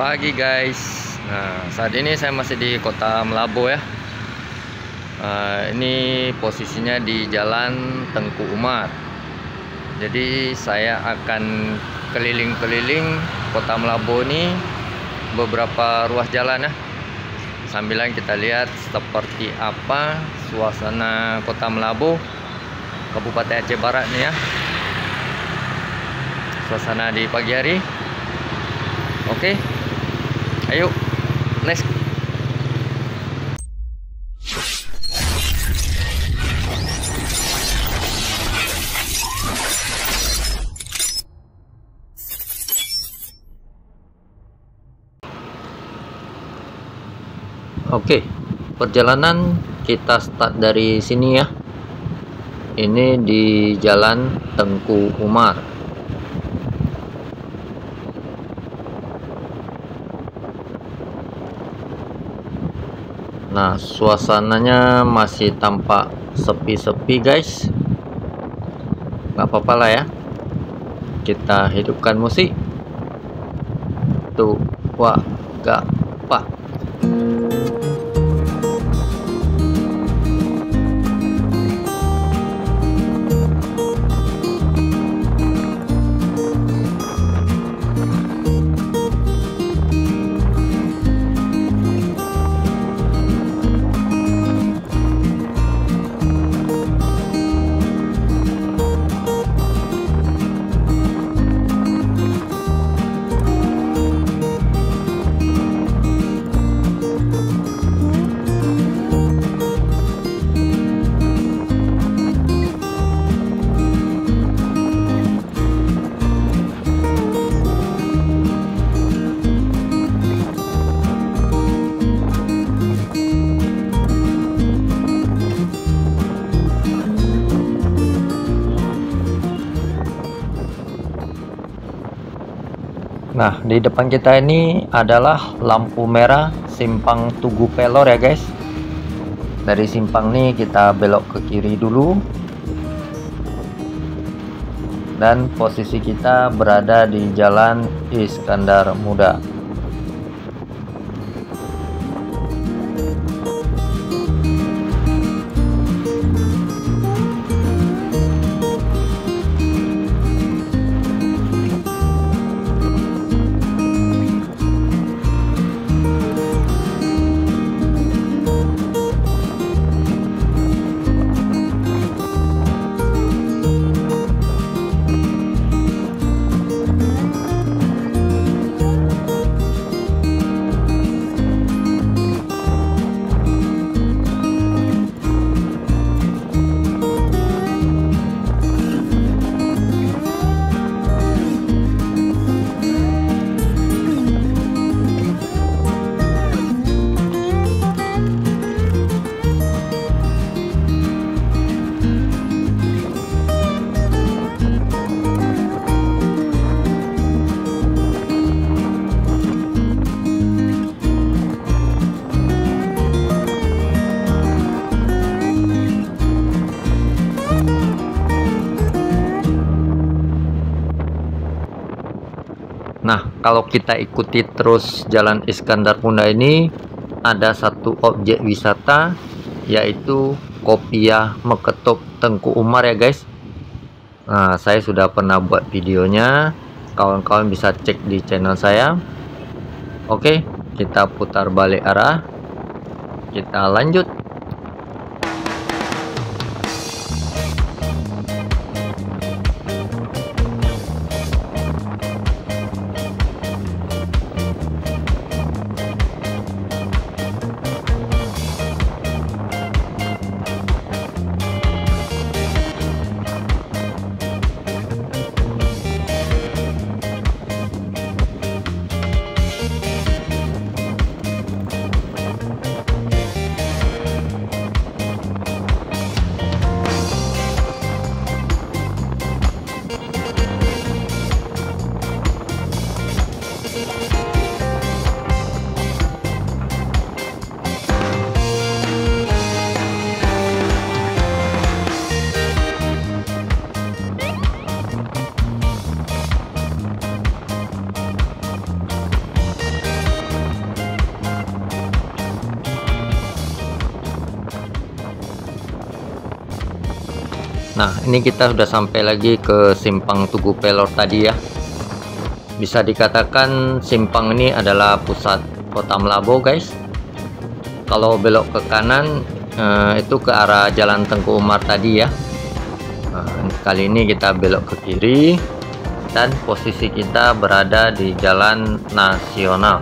pagi guys. Nah, saat ini saya masih di Kota Melabu ya. Ini posisinya di Jalan Tengku Umar. Jadi saya akan keliling-keliling Kota Melabu ini, beberapa ruas jalan ya. Sambilan kita lihat seperti apa suasana Kota Melabu, Kabupaten Aceh Barat nih ya. Suasana di pagi hari. Oke. Ayo, let's go. Oke, perjalanan kita start dari sini ya. Ini di Jalan Tengku Umar. Nah, suasananya masih tampak sepi-sepi guys. Nggak apa-apa lah ya, kita hidupkan musik. Tuh, wah, gak pak. Nah, di depan kita ini adalah lampu merah simpang Tugu Pelor ya guys. Dari simpang ini kita belok ke kiri dulu. Dan posisi kita berada di Jalan Iskandar Muda. Nah, kalau kita ikuti terus Jalan Iskandar Muda ini, ada satu objek wisata, yaitu Kopiah Meketuk Tengku Umar ya guys. Nah, saya sudah pernah buat videonya, kawan-kawan bisa cek di channel saya. Oke, kita putar balik arah, kita lanjut. Nah, ini kita sudah sampai lagi ke simpang Tugu Pelor tadi ya. Bisa dikatakan simpang ini adalah pusat Kota Melaboh guys. Kalau belok ke kanan itu ke arah Jalan Tengku Umar tadi ya. Nah, kali ini kita belok ke kiri dan posisi kita berada di Jalan Nasional.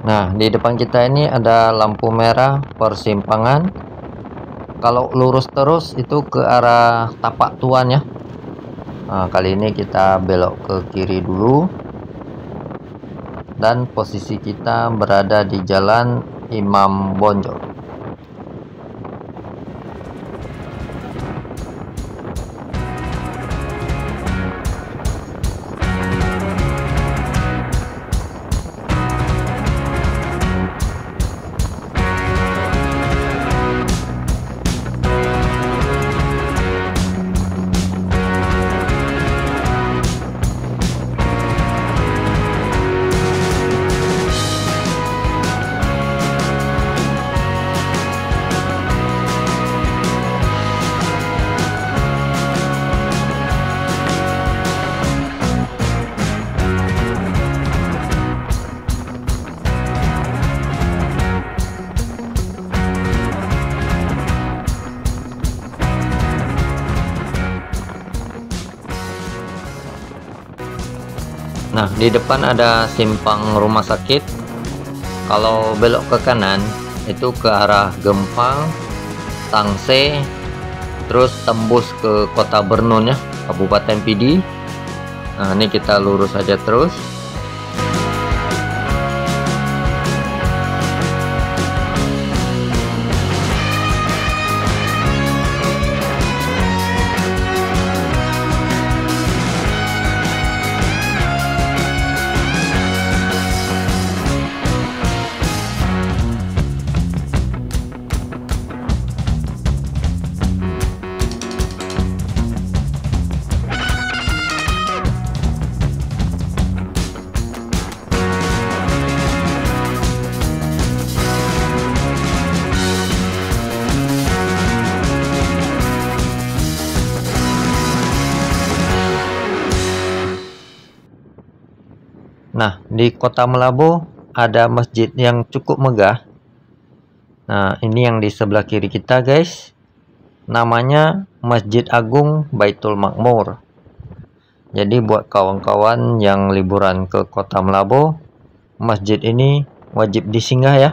Nah, di depan kita ini ada lampu merah persimpangan. Kalau lurus terus itu ke arah Tapak Tuan ya. Nah, kali ini kita belok ke kiri dulu. Dan posisi kita berada di Jalan Imam Bonjol. Nah, di depan ada simpang rumah sakit. Kalau belok ke kanan itu ke arah Gempang, Tangse, terus tembus ke Kota Bernun ya, Kabupaten Pidi. Nah, ini kita lurus aja terus. Nah, di Kota Melaboh ada masjid yang cukup megah. Nah, ini yang di sebelah kiri kita, guys. Namanya Masjid Agung Baitul Makmur. Jadi buat kawan-kawan yang liburan ke Kota Melaboh, masjid ini wajib disinggah ya.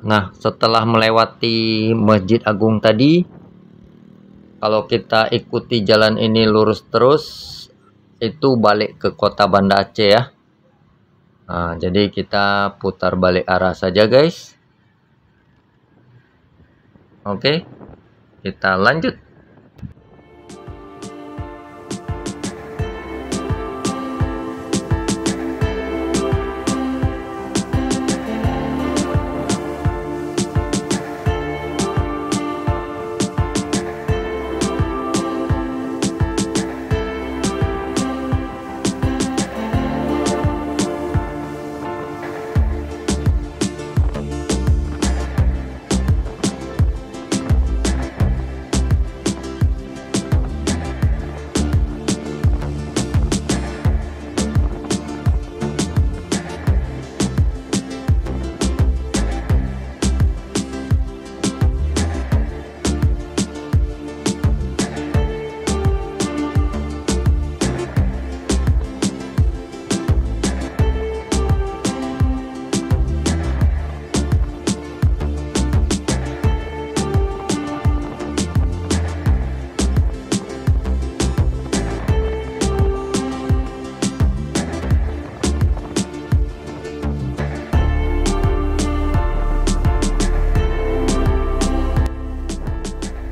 Nah, setelah melewati Masjid Agung tadi, kalau kita ikuti jalan ini lurus terus, itu balik ke Kota Banda Aceh ya. Nah, jadi kita putar balik arah saja guys. Oke, kita lanjut.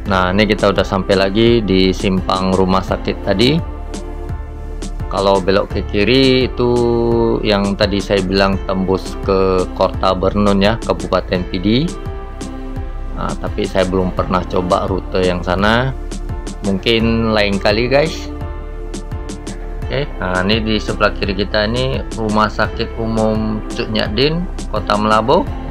Nah, ini kita udah sampai lagi di simpang rumah sakit tadi. Kalau belok ke kiri itu yang tadi saya bilang tembus ke Kota Bernun ya, Kabupaten Pidi. Nah, tapi saya belum pernah coba rute yang sana. Mungkin lain kali guys. Oke, nah ini di sebelah kiri kita ini Rumah Sakit Umum Cuk Nyadin, Kota Meulaboh.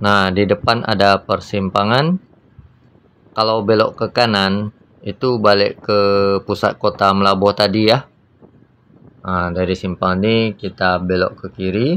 Nah, di depan ada persimpangan. Kalau belok ke kanan, itu balik ke pusat kota Meulaboh tadi ya. Nah, dari simpang ini kita belok ke kiri.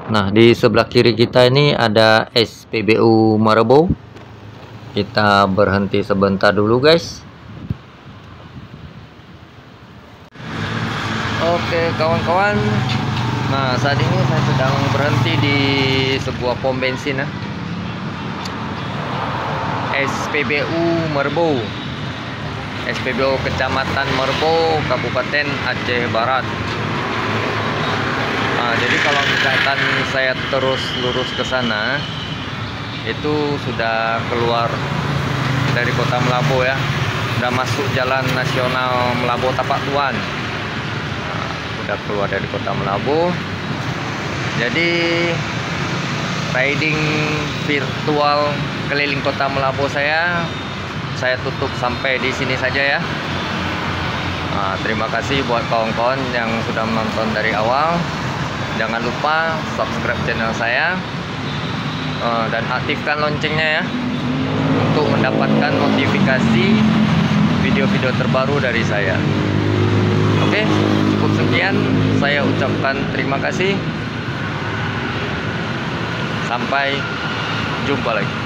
Nah, di sebelah kiri kita ini ada SPBU Meulaboh. Kita berhenti sebentar dulu, guys. Oke, kawan-kawan. Nah, saat ini saya sedang berhenti di sebuah pom bensin ya. SPBU Meulaboh. SPBU Kecamatan Meulaboh, Kabupaten Aceh Barat. Nah, jadi kalau misalkan saya terus lurus ke sana, itu sudah keluar dari kota Meulaboh ya, udah masuk jalan nasional Meulaboh Tapak Tuan. Nah, udah keluar dari kota Meulaboh. Jadi riding virtual keliling kota Meulaboh saya tutup sampai di sini saja ya. Nah, terima kasih buat kawan-kawan yang sudah menonton dari awal. Jangan lupa subscribe channel saya dan aktifkan loncengnya ya, untuk mendapatkan notifikasi video-video terbaru dari saya. Oke, cukup sekian. Saya ucapkan terima kasih. Sampai jumpa lagi.